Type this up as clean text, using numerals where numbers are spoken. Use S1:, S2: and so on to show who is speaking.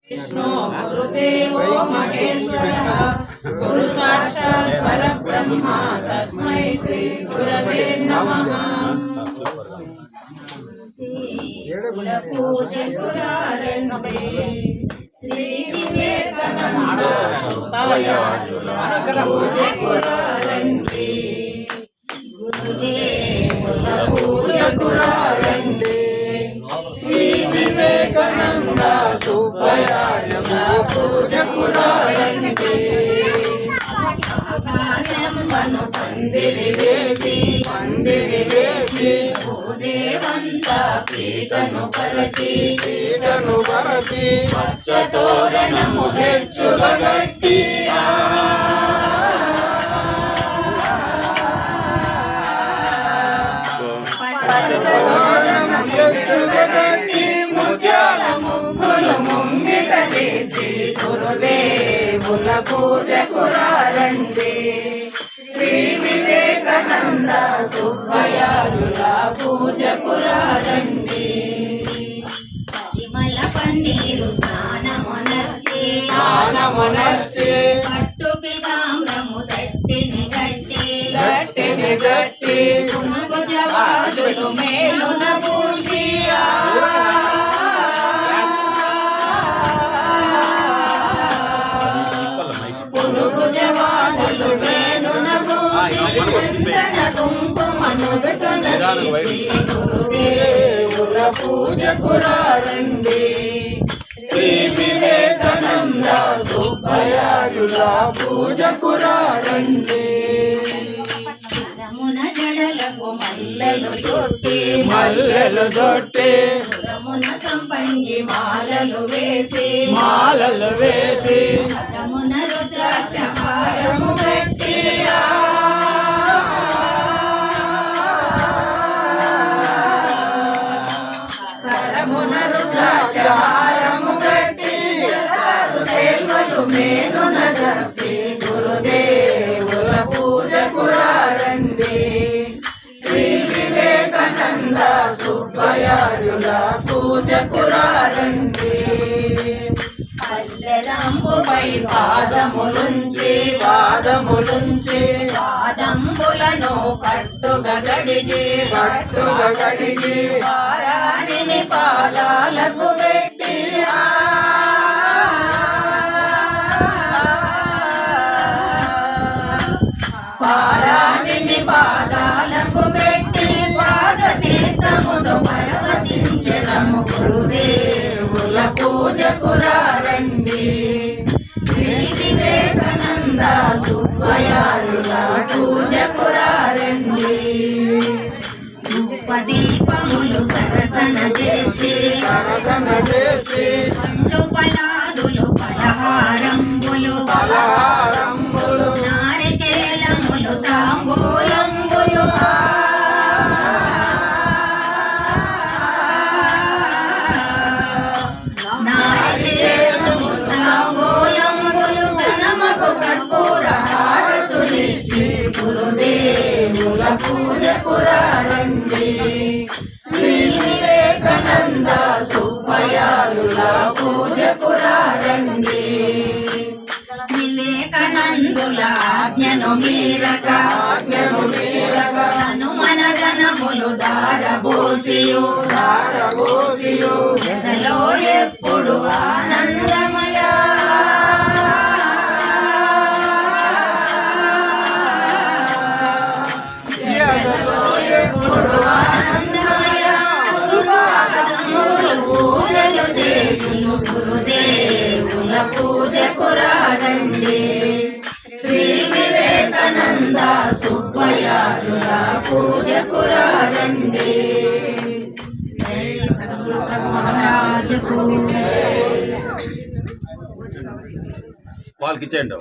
S1: विष्णु गुरुदेवो महेश्वरः गुरु साक्षात् परब्रह्म तस्मै श्री गुरवे नमः। पूज्य गुरारण्ये श्री विवेकानंद पूज्य गुरारण्ये गुरुदेव पूज्य गुरारण्ये श्री विवेकानंद सुब्बयाय पूज्य गुरारण्ये ఆకాశంబను పందిరివేసి భూదేవంత పీటను పరచి పచ్చతోరణము హెచ్చుగా గట్టి ముత్యాల ముగ్గులు ముంగిట చేసి గురుదేవుల పూజకు రండి శ్రీ వివేకానంద సుబ్బయాదుల పూజకు రండి। పరిమళ పన్నీరు స్నానమునర్చి పట్టు పీతాంబరము తట్టిని గట్టి పునుగు జవాదులు మేలున పూసి పునుగు జవాదులు మేలున పూసి చందన కుంకుమను గురుదేవుల పూజకు రండి శ్రీ వివేకానంద సుబ్బయాయుల పూజకు రండి। జడలకు మల్లెలు జొట్టి పురమున సంపంగి మాలలు వేసి పురమున రుద్రాక్ష హారము పెట్టి కరమున రుద్రాక్ష హారము పెట్టి సేవలు మేనున గప్పి గురుదేవుల పూజకు రండి శ్రీ వివేకానంద సుబ్బయాయుల పూజకు రండి। పల్లెరంబుపై పాదములుంచి పాదంబులను పట్టుగా గడిగి పారాణిని పాదాలకు పెట్టి పారాణిని పాదాలకు పెట్టి పాదతీర్థముతో పరవశించెదము గురుదేవుల పూజకు రండి శ్రీ వివేకానంద సుబ్బయాయుల పూజకు రండి। దీపములు సరసన చేసి పండ్లు పలాదులు పలహారంబులు నారికేలములు తాంబూలంబులు ఘనమగు కర్పూర హారతులిచ్చి గురుదేవుల పూజకు రండి శ్రీ వివేకానంద సుబ్బయాయుల పూజకు రండి। వివేకానందుల ఆజ్ఞను మీరక హనుమన జనములు దారబోసియు ఎదలో ఎప్పుడు ఆనందమయ పూజలు చేసును గురుదేవుల పూజకు రండి శ్రీ వివేకానంద సుబ్బయాయుల పూజకు రండి।
S2: వాళ్ళకి ఇచ్చేయండి।